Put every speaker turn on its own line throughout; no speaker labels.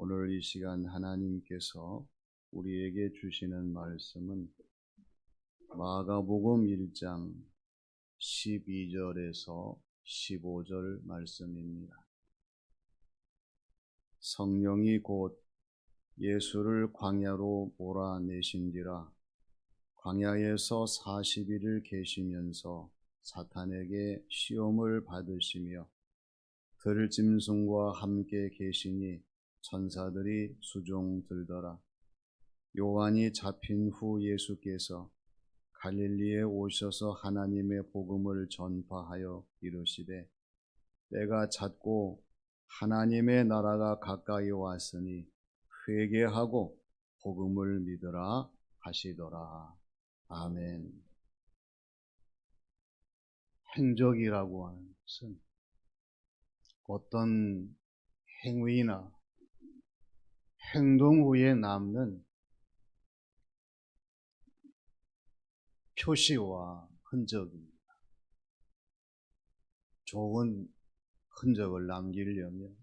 오늘 이 시간 하나님께서 우리에게 주시는 말씀은 마가복음 1장 12절에서 15절 말씀입니다. 성령이 곧 예수를 광야로 몰아내신지라 광야에서 40일을 계시면서 사탄에게 시험을 받으시며 들짐승과 함께 계시니 천사들이 수종 들더라. 요한이 잡힌 후 예수께서 갈릴리에 오셔서 하나님의 복음을 전파하여 이르시되 때가 찼고 하나님의 나라가 가까이 왔으니 회개하고 복음을 믿으라 하시더라. 아멘. 행적이라고 하는 것은 어떤 행위나 행동 후에 남는 표시와 흔적입니다. 좋은 흔적을 남기려면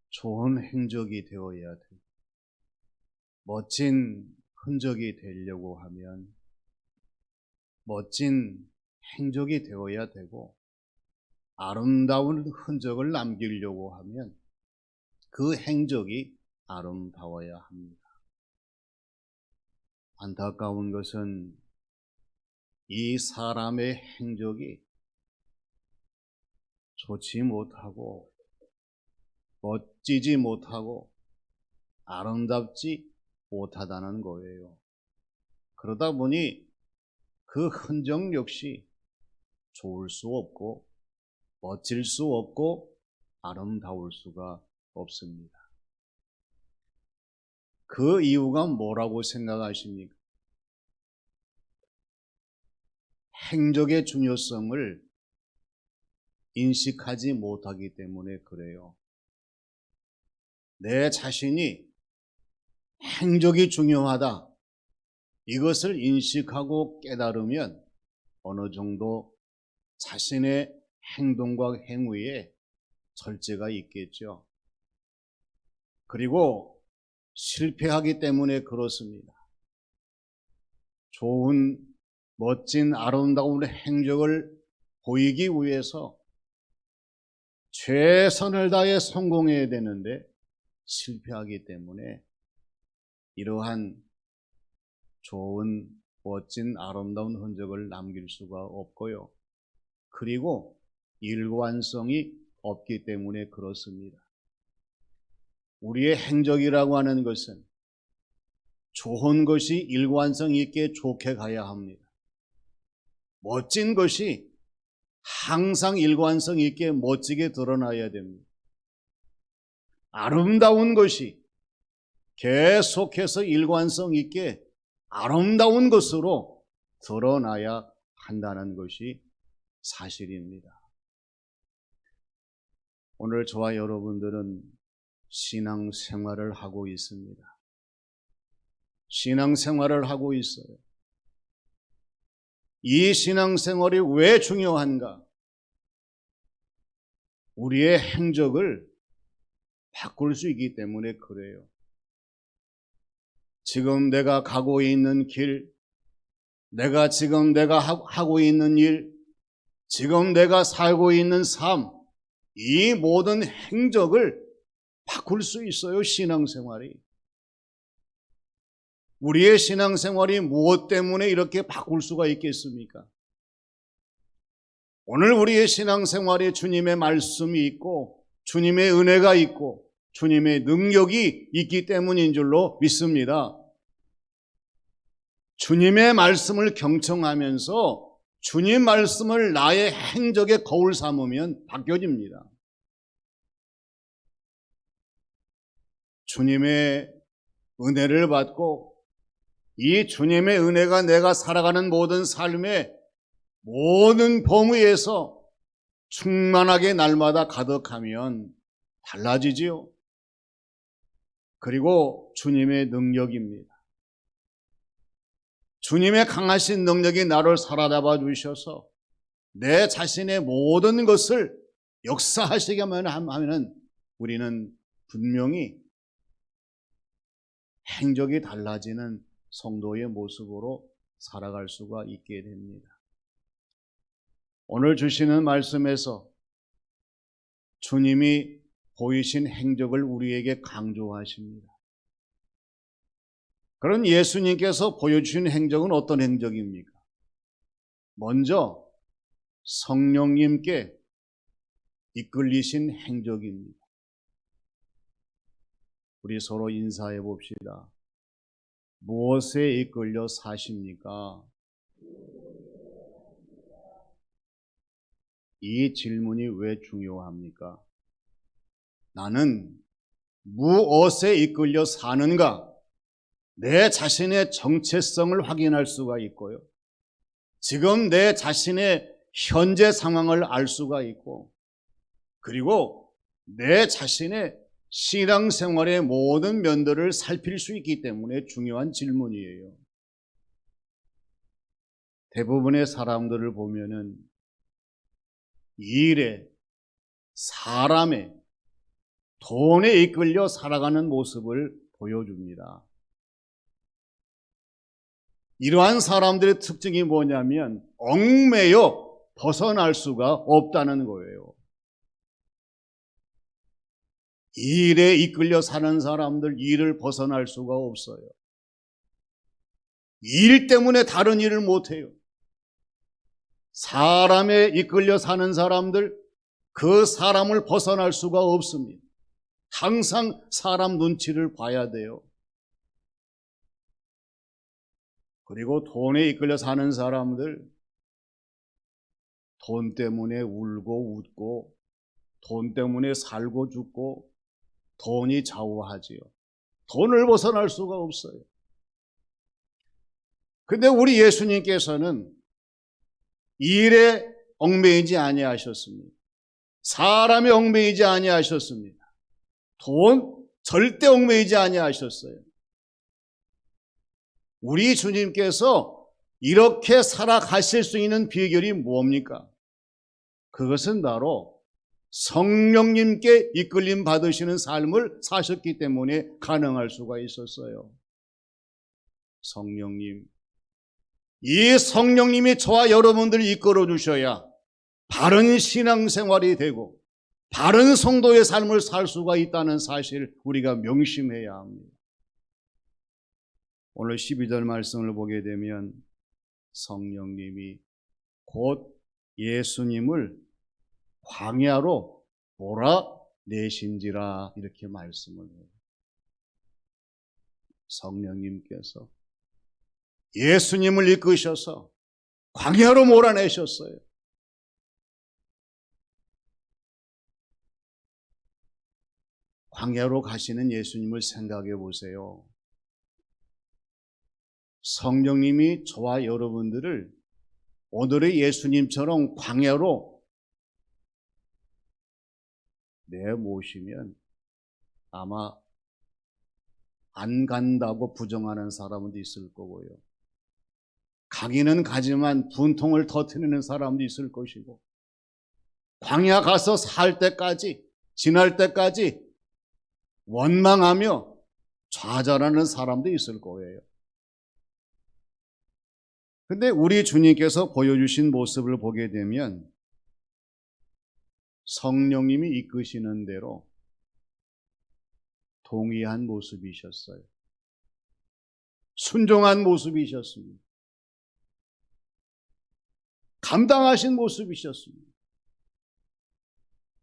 좋은 행적이 되어야 되고, 멋진 흔적이 되려고 하면 멋진 행적이 되어야 되고, 아름다운 흔적을 남기려고 하면 그 행적이 아름다워야 합니다. 안타까운 것은 이 사람의 행적이 좋지 못하고 멋지지 못하고 아름답지 못하다는 거예요. 그러다 보니 그 흔적 역시 좋을 수 없고 멋질 수 없고 아름다울 수가 없습니다. 그 이유가 뭐라고 생각하십니까? 행적의 중요성을 인식하지 못하기 때문에 그래요. 내 자신이 행적이 중요하다, 이것을 인식하고 깨달으면 어느 정도 자신의 행동과 행위에 절제가 있겠죠. 그리고 실패하기 때문에 그렇습니다. 좋은, 멋진, 아름다운 행적을 보이기 위해서 최선을 다해 성공해야 되는데 실패하기 때문에 이러한 좋은, 멋진, 아름다운 흔적을 남길 수가 없고요. 그리고 일관성이 없기 때문에 그렇습니다. 우리의 행적이라고 하는 것은 좋은 것이 일관성 있게 좋게 가야 합니다. 멋진 것이 항상 일관성 있게 멋지게 드러나야 됩니다. 아름다운 것이 계속해서 일관성 있게 아름다운 것으로 드러나야 한다는 것이 사실입니다. 오늘 저와 여러분들은 신앙생활을 하고 있습니다. 신앙생활을 하고 있어요. 이 신앙생활이 왜 중요한가? 우리의 행적을 바꿀 수 있기 때문에 그래요. 지금 내가 가고 있는 길, 내가 하고 있는 일, 지금 내가 살고 있는 삶, 이 모든 행적을 바꿀 수 있어요, 신앙생활이. 우리의 신앙생활이 무엇 때문에 이렇게 바꿀 수가 있겠습니까? 오늘 우리의 신앙생활에 주님의 말씀이 있고 주님의 은혜가 있고 주님의 능력이 있기 때문인 줄로 믿습니다. 주님의 말씀을 경청하면서 주님 말씀을 나의 행적의 거울 삼으면 바뀌어집니다. 주님의 은혜를 받고 이 주님의 은혜가 내가 살아가는 모든 삶의 모든 범위에서 충만하게 날마다 가득하면 달라지지요. 그리고 주님의 능력입니다. 주님의 강하신 능력이 나를 사로잡아 주셔서 내 자신의 모든 것을 역사하시게만 하면 우리는 분명히 행적이 달라지는 성도의 모습으로 살아갈 수가 있게 됩니다. 오늘 주시는 말씀에서 주님이 보이신 행적을 우리에게 강조하십니다. 그런 예수님께서 보여주신 행적은 어떤 행적입니까? 먼저 성령님께 이끌리신 행적입니다. 우리 서로 인사해 봅시다. 무엇에 이끌려 사십니까? 이 질문이 왜 중요합니까? 나는 무엇에 이끌려 사는가? 내 자신의 정체성을 확인할 수가 있고요. 지금 내 자신의 현재 상황을 알 수가 있고, 그리고 내 자신의 신앙생활의 모든 면들을 살필 수 있기 때문에 중요한 질문이에요. 대부분의 사람들을 보면은 일에, 사람에, 돈에 이끌려 살아가는 모습을 보여줍니다. 이러한 사람들의 특징이 뭐냐면 얽매여 벗어날 수가 없다는 거예요. 일에 이끌려 사는 사람들, 일을 벗어날 수가 없어요. 일 때문에 다른 일을 못해요. 사람에 이끌려 사는 사람들, 그 사람을 벗어날 수가 없습니다. 항상 사람 눈치를 봐야 돼요. 그리고 돈에 이끌려 사는 사람들, 돈 때문에 울고 웃고, 돈 때문에 살고 죽고, 돈이 좌우하지요. 돈을 벗어날 수가 없어요. 근데 우리 예수님께서는 일에 얽매이지 아니하셨습니다. 사람에 얽매이지 아니하셨습니다. 돈 절대 얽매이지 아니하셨어요. 우리 주님께서 이렇게 살아가실 수 있는 비결이 뭡니까? 그것은 바로 성령님께 이끌림 받으시는 삶을 사셨기 때문에 가능할 수가 있었어요. 성령님, 이 성령님이 저와 여러분들을 이끌어 주셔야 바른 신앙생활이 되고 바른 성도의 삶을 살 수가 있다는 사실 우리가 명심해야 합니다. 오늘 12절 말씀을 보게 되면 성령님이 곧 예수님을 광야로 몰아내신지라 이렇게 말씀을 해요. 성령님께서 예수님을 이끄셔서 광야로 몰아내셨어요. 광야로 가시는 예수님을 생각해 보세요. 성령님이 저와 여러분들을 오늘의 예수님처럼 광야로 내모시면 아마 안 간다고 부정하는 사람도 있을 거고요. 가기는 가지만 분통을 터뜨리는 사람도 있을 것이고, 광야 가서 살 때까지, 지날 때까지 원망하며 좌절하는 사람도 있을 거예요. 근데 우리 주님께서 보여주신 모습을 보게 되면 성령님이 이끄시는 대로 동의한 모습이셨어요. 순종한 모습이셨습니다. 감당하신 모습이셨습니다.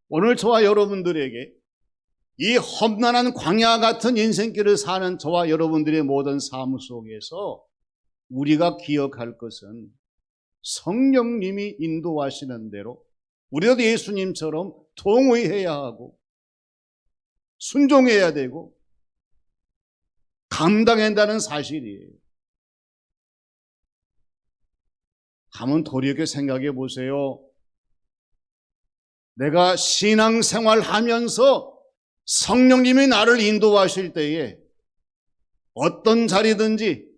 오늘 저와 여러분들에게 이 험난한 광야 같은 인생길을 사는 저와 여러분들의 모든 삶 속에서 우리가 기억할 것은 성령님이 인도하시는 대로 우리도 예수님처럼 동의해야 하고 순종해야 되고 감당해야 한다는 사실이에요. 한번 돌이켜 생각해 보세요. 내가 신앙생활 하면서 성령님이 나를 인도하실 때에 어떤 자리든지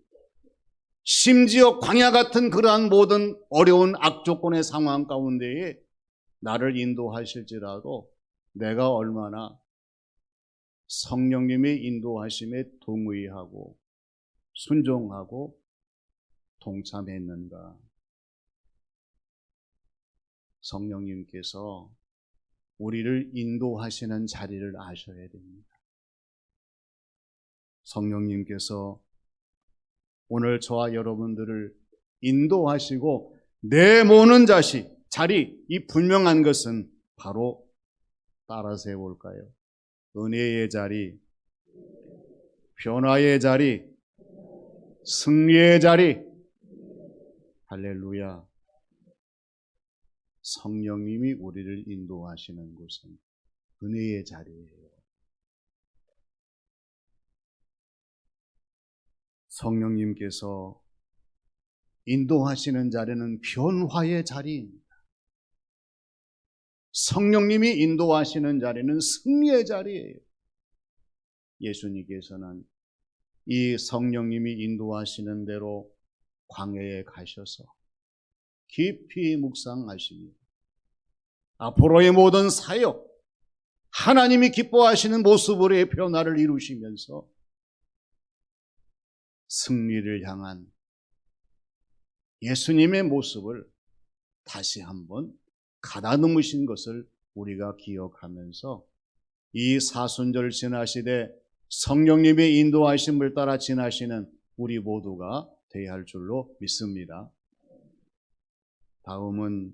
심지어 광야 같은 그러한 모든 어려운 악조건의 상황 가운데에 나를 인도하실지라도 내가 얼마나 성령님의 인도하심에 동의하고 순종하고 동참했는가? 성령님께서 우리를 인도하시는 자리를 아셔야 됩니다. 성령님께서 오늘 저와 여러분들을 인도하시고 내모는 자리, 이 분명한 것은 바로 따라서 해볼까요? 은혜의 자리, 변화의 자리, 승리의 자리. 할렐루야. 성령님이 우리를 인도하시는 곳은 은혜의 자리예요. 성령님께서 인도하시는 자리는 변화의 자리입니다. 성령님이 인도하시는 자리는 승리의 자리예요. 예수님께서는 이 성령님이 인도하시는 대로 광야에 가셔서 깊이 묵상하십니다. 앞으로의 모든 사역, 하나님이 기뻐하시는 모습으로의 변화를 이루시면서 승리를 향한 예수님의 모습을 다시 한번 가다듬으신 것을 우리가 기억하면서 이 사순절 지나시되 성령님의 인도하심을 따라 지나시는 우리 모두가 되어야 할 줄로 믿습니다. 다음은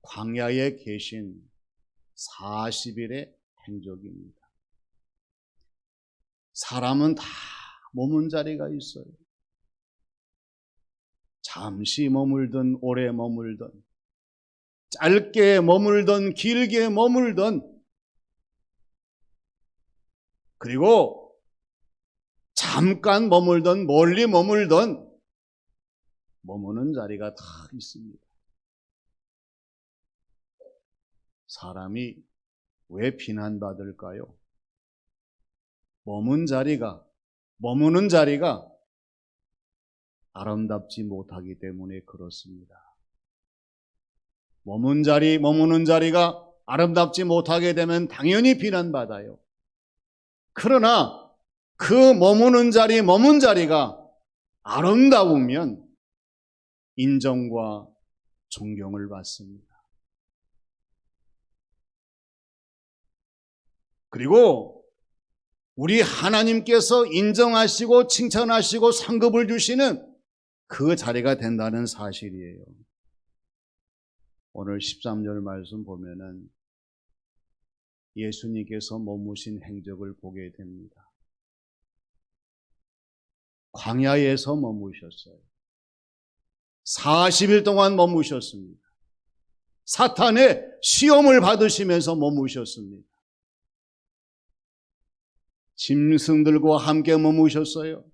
광야에 계신 40일의 행적입니다. 사람은 다 머문 자리가 있어요. 잠시 머물든 오래 머물든 짧게 머물든 길게 머물든 그리고 잠깐 머물든 멀리 머물든 머무는 자리가 다 있습니다. 사람이 왜 비난받을까요? 머무는 자리가 아름답지 못하기 때문에 그렇습니다. 머무는 자리가 아름답지 못하게 되면 당연히 비난받아요. 그러나 그 머무는 자리가 아름다우면 인정과 존경을 받습니다. 그리고 우리 하나님께서 인정하시고 칭찬하시고 상급을 주시는 그 자리가 된다는 사실이에요. 오늘 13절 말씀 보면은 예수님께서 머무신 행적을 보게 됩니다. 광야에서 머무셨어요. 40일 동안 머무셨습니다. 사탄의 시험을 받으시면서 머무셨습니다. 짐승들과 함께 머무셨어요.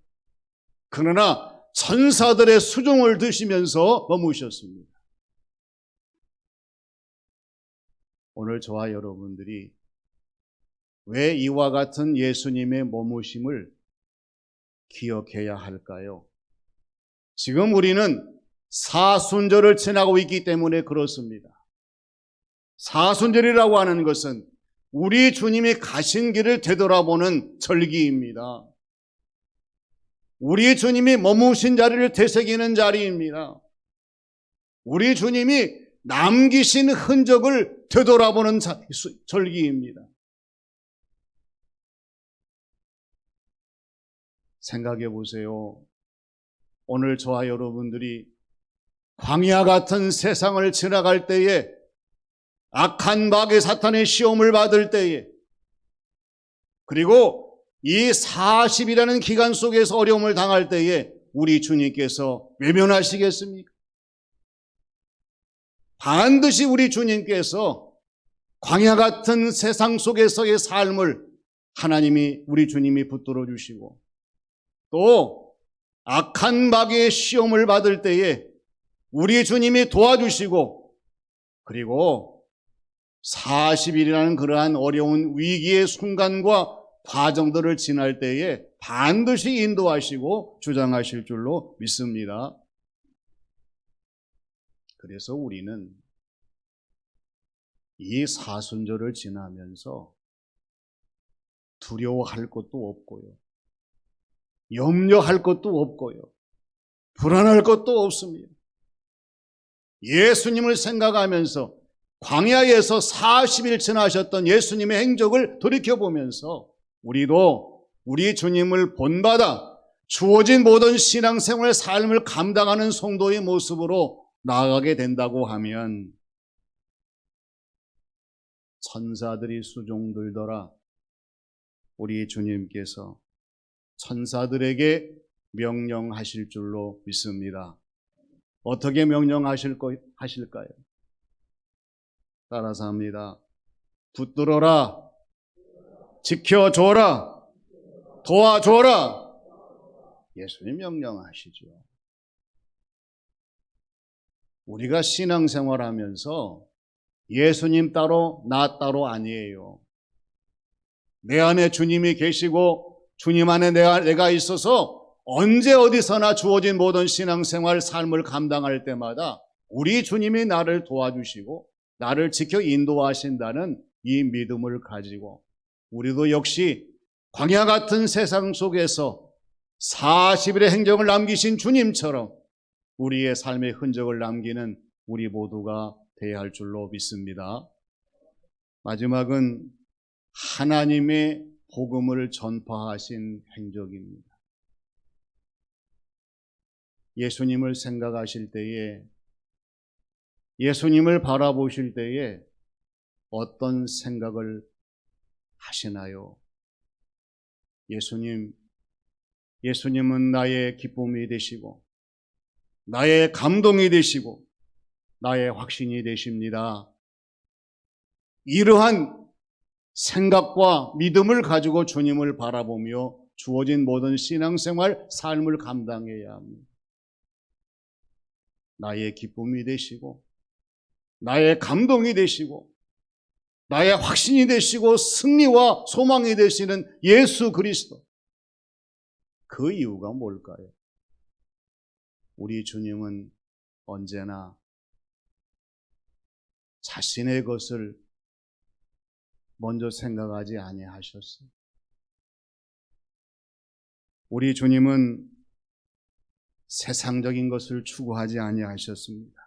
그러나 천사들의 수종을 드시면서 머무셨습니다. 오늘 저와 여러분들이 왜 이와 같은 예수님의 머무심을 기억해야 할까요? 지금 우리는 사순절을 지나고 있기 때문에 그렇습니다. 사순절이라고 하는 것은 우리 주님이 가신 길을 되돌아보는 절기입니다. 우리 주님이 머무신 자리를 되새기는 자리입니다. 우리 주님이 남기신 흔적을 되돌아보는 절기입니다. 생각해 보세요. 오늘 저와 여러분들이 광야 같은 세상을 지나갈 때에 악한 마귀 사탄의 시험을 받을 때에 그리고 이 40이라는 기간 속에서 어려움을 당할 때에 우리 주님께서 외면하시겠습니까? 반드시 우리 주님께서 광야 같은 세상 속에서의 삶을 우리 주님이 붙들어 주시고 또 악한 마귀의 시험을 받을 때에 우리 주님이 도와주시고 그리고 40일이라는 그러한 어려운 위기의 순간과 과정들을 지날 때에 반드시 인도하시고 주장하실 줄로 믿습니다. 그래서 우리는 이 사순절을 지나면서 두려워할 것도 없고요. 염려할 것도 없고요. 불안할 것도 없습니다. 예수님을 생각하면서 광야에서 40일 지나셨던 예수님의 행적을 돌이켜보면서 우리도 우리 주님을 본받아 주어진 모든 신앙생활의 삶을 감당하는 성도의 모습으로 나아가게 된다고 하면 천사들이 수종들더라 우리 주님께서 천사들에게 명령하실 줄로 믿습니다. 어떻게 명령하실까요? 따라서 합니다. 붙들어라, 지켜줘라, 도와줘라. 예수님 명령하시죠. 우리가 신앙생활하면서 예수님 따로 나 따로 아니에요. 내 안에 주님이 계시고 주님 안에 내가 있어서 언제 어디서나 주어진 모든 신앙생활 삶을 감당할 때마다 우리 주님이 나를 도와주시고 나를 지켜 인도하신다는 이 믿음을 가지고 우리도 역시 광야 같은 세상 속에서 40일의 행적을 남기신 주님처럼 우리의 삶의 흔적을 남기는 우리 모두가 되어야 할 줄로 믿습니다. 마지막은 하나님의 복음을 전파하신 행적입니다. 예수님을 생각하실 때에, 예수님을 바라보실 때에 어떤 생각을 하시나요? 예수님은 나의 기쁨이 되시고 나의 감동이 되시고 나의 확신이 되십니다. 이러한 생각과 믿음을 가지고 주님을 바라보며 주어진 모든 신앙생활, 삶을 감당해야 합니다. 나의 기쁨이 되시고 나의 감동이 되시고 나의 확신이 되시고 승리와 소망이 되시는 예수 그리스도. 그 이유가 뭘까요? 우리 주님은 언제나 자신의 것을 먼저 생각하지 아니하셨어요. 우리 주님은 세상적인 것을 추구하지 아니하셨습니다.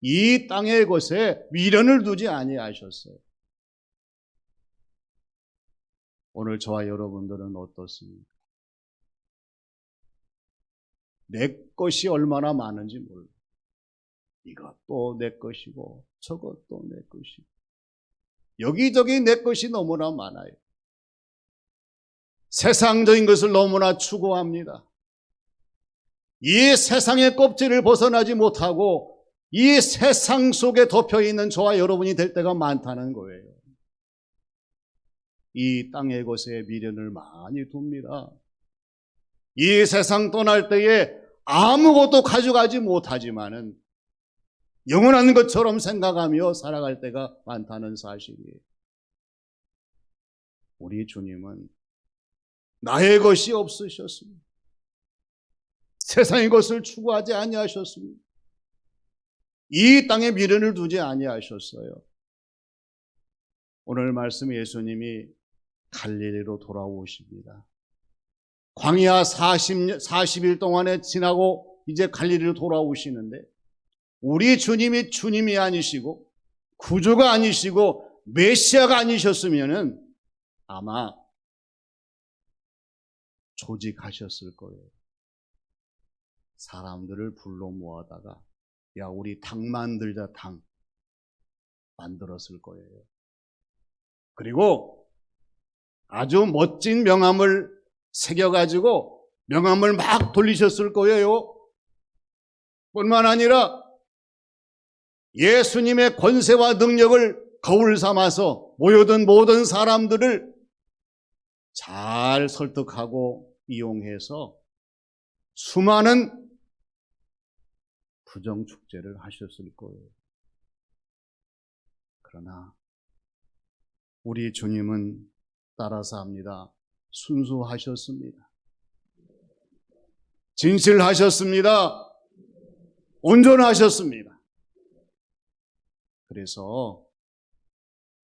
이 땅의 것에 미련을 두지 아니하셨어요. 오늘 저와 여러분들은 어떻습니까? 내 것이 얼마나 많은지 몰라요. 이것도 내 것이고 저것도 내 것이고 여기저기 내 것이 너무나 많아요. 세상적인 것을 너무나 추구합니다. 이 세상의 껍질을 벗어나지 못하고 이 세상 속에 덮여있는 저와 여러분이 될 때가 많다는 거예요. 이 땅의 것에 미련을 많이 둡니다. 이 세상 떠날 때에 아무것도 가져가지 못하지만은 영원한 것처럼 생각하며 살아갈 때가 많다는 사실이에요. 우리 주님은 나의 것이 없으셨습니다. 세상의 것을 추구하지 아니하셨습니다. 이 땅에 미련을 두지 아니하셨어요. 오늘 말씀 예수님이 갈릴리로 돌아오십니다. 광야 40일 동안에 지나고 이제 갈릴리로 돌아오시는데 우리 주님이 아니시고 구주가 아니시고 메시아가 아니셨으면은 아마 조직하셨을 거예요. 사람들을 불러 모아다가 야 우리 당 만들자 당 만들었을 거예요. 그리고 아주 멋진 명함을 새겨가지고 명함을 막 돌리셨을 거예요. 뿐만 아니라 예수님의 권세와 능력을 거울 삼아서 모여든 모든 사람들을 잘 설득하고 이용해서 수많은 부정축제를 하셨을 거예요. 그러나 우리 주님은 따라서 합니다. 순수하셨습니다. 진실하셨습니다. 온전하셨습니다. 그래서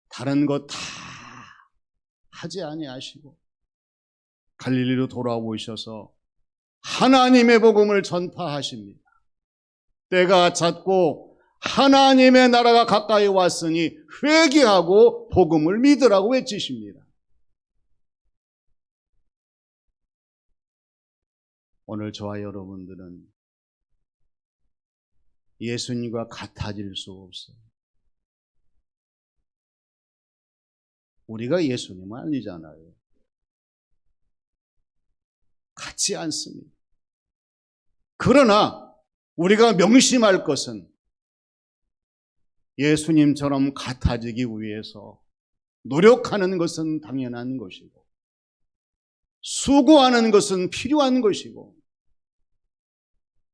다른 것 다 하지 아니하시고 갈릴리로 돌아오셔서 하나님의 복음을 전파하십니다. 때가 찼고 하나님의 나라가 가까이 왔으니 회개하고 복음을 믿으라고 외치십니다. 오늘 저와 여러분들은 예수님과 같아질 수 없어요. 우리가 예수님은 아니잖아요. 같지 않습니다. 그러나 우리가 명심할 것은 예수님처럼 같아지기 위해서 노력하는 것은 당연한 것이고 수고하는 것은 필요한 것이고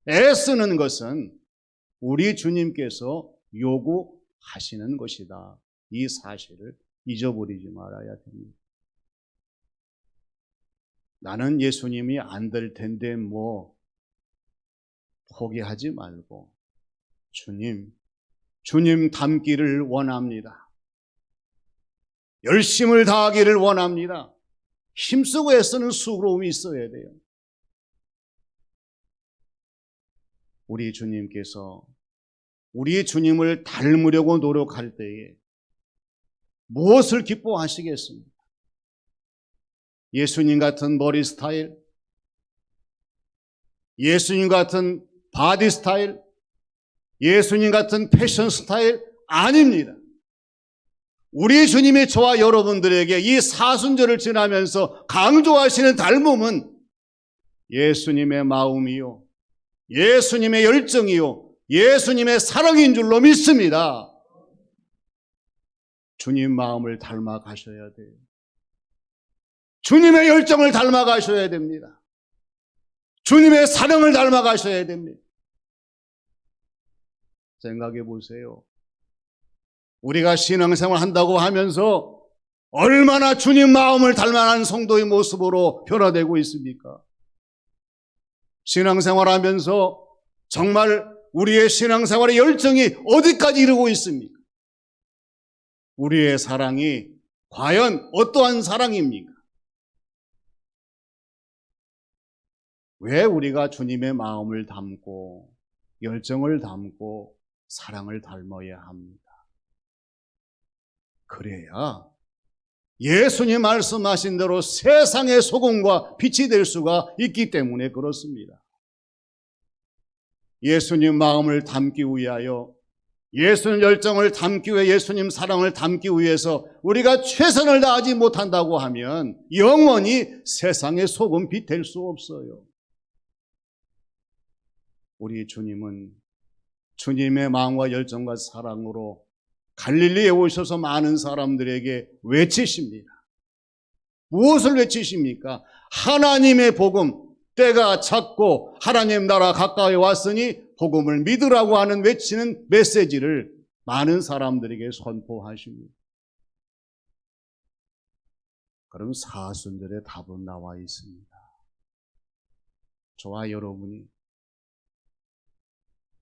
애쓰는 것은 우리 주님께서 요구하시는 것이다. 이 사실을 잊어버리지 말아야 됩니다. 나는 예수님이 안 될 텐데 포기하지 말고 주님 닮기를 원합니다. 열심을 다하기를 원합니다. 힘쓰고 애쓰는 수고로움이 있어야 돼요. 우리 주님께서 우리 주님을 닮으려고 노력할 때에 무엇을 기뻐하시겠습니까? 예수님 같은 머리 스타일, 예수님 같은 바디 스타일, 예수님 같은 패션 스타일 아닙니다. 우리 주님이 저와 여러분들에게 이 사순절을 지나면서 강조하시는 닮음은 예수님의 마음이요, 예수님의 열정이요, 예수님의 사랑인 줄로 믿습니다. 주님 마음을 닮아 가셔야 돼요. 주님의 열정을 닮아 가셔야 됩니다. 주님의 사랑을 닮아 가셔야 됩니다. 생각해 보세요. 우리가 신앙생활 한다고 하면서 얼마나 주님 마음을 닮아가는 성도의 모습으로 변화되고 있습니까? 신앙생활 하면서 정말 우리의 신앙생활의 열정이 어디까지 이르고 있습니까? 우리의 사랑이 과연 어떠한 사랑입니까? 왜 우리가 주님의 마음을 담고 열정을 담고 사랑을 닮아야 합니다. 그래야 예수님 말씀하신 대로 세상의 소금과 빛이 될 수가 있기 때문에 그렇습니다. 예수님 마음을 담기 위하여, 예수님 열정을 담기 위해, 예수님 사랑을 담기 위해서 우리가 최선을 다하지 못한다고 하면 영원히 세상의 소금 빛 될 수 없어요. 우리 주님은 주님의 마음과 열정과 사랑으로 갈릴리에 오셔서 많은 사람들에게 외치십니다. 무엇을 외치십니까? 하나님의 복음, 때가 찼고 하나님 나라 가까이 왔으니 복음을 믿으라고 하는 외치는 메시지를 많은 사람들에게 선포하십니다. 그럼 사순절의 답은 나와 있습니다. 저와 여러분이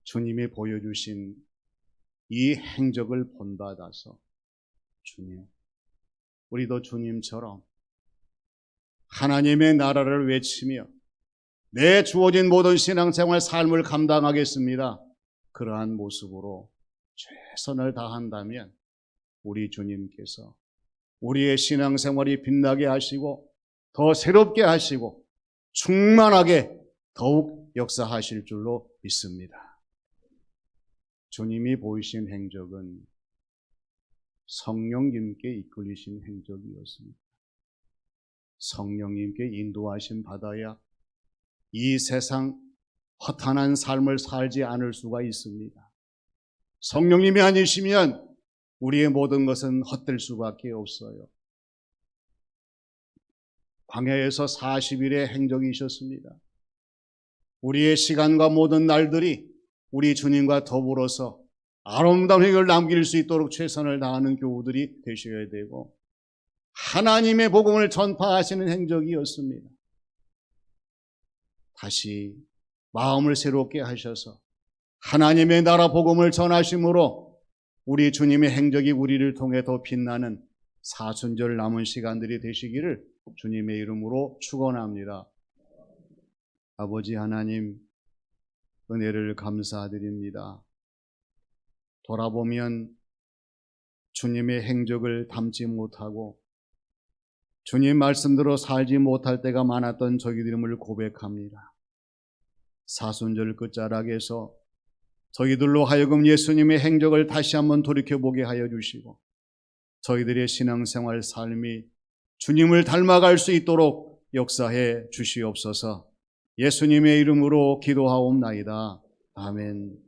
주님이 보여주신 이 행적을 본받아서 주님, 우리도 주님처럼 하나님의 나라를 외치며 내 주어진 모든 신앙생활 삶을 감당하겠습니다. 그러한 모습으로 최선을 다한다면 우리 주님께서 우리의 신앙생활이 빛나게 하시고 더 새롭게 하시고 충만하게 더욱 역사하실 줄로 믿습니다. 주님이 보이신 행적은 성령님께 이끌리신 행적이었습니다. 성령님께 인도하심 받아야 이 세상 허탄한 삶을 살지 않을 수가 있습니다. 성령님이 아니시면 우리의 모든 것은 헛될 수밖에 없어요. 광야에서 40일의 행적이셨습니다. 우리의 시간과 모든 날들이 우리 주님과 더불어서 아름다운 행을 남길 수 있도록 최선을 다하는 교우들이 되셔야 되고 하나님의 복음을 전파하시는 행적이었습니다. 다시 마음을 새롭게 하셔서 하나님의 나라 복음을 전하심으로 우리 주님의 행적이 우리를 통해 더 빛나는 사순절 남은 시간들이 되시기를 주님의 이름으로 축원합니다. 아버지 하나님, 은혜를 감사드립니다. 돌아보면 주님의 행적을 담지 못하고 주님 말씀대로 살지 못할 때가 많았던 저희들임을 고백합니다. 사순절 끝자락에서 저희들로 하여금 예수님의 행적을 다시 한번 돌이켜보게 하여 주시고 저희들의 신앙생활 삶이 주님을 닮아갈 수 있도록 역사해 주시옵소서. 예수님의 이름으로 기도하옵나이다. 아멘.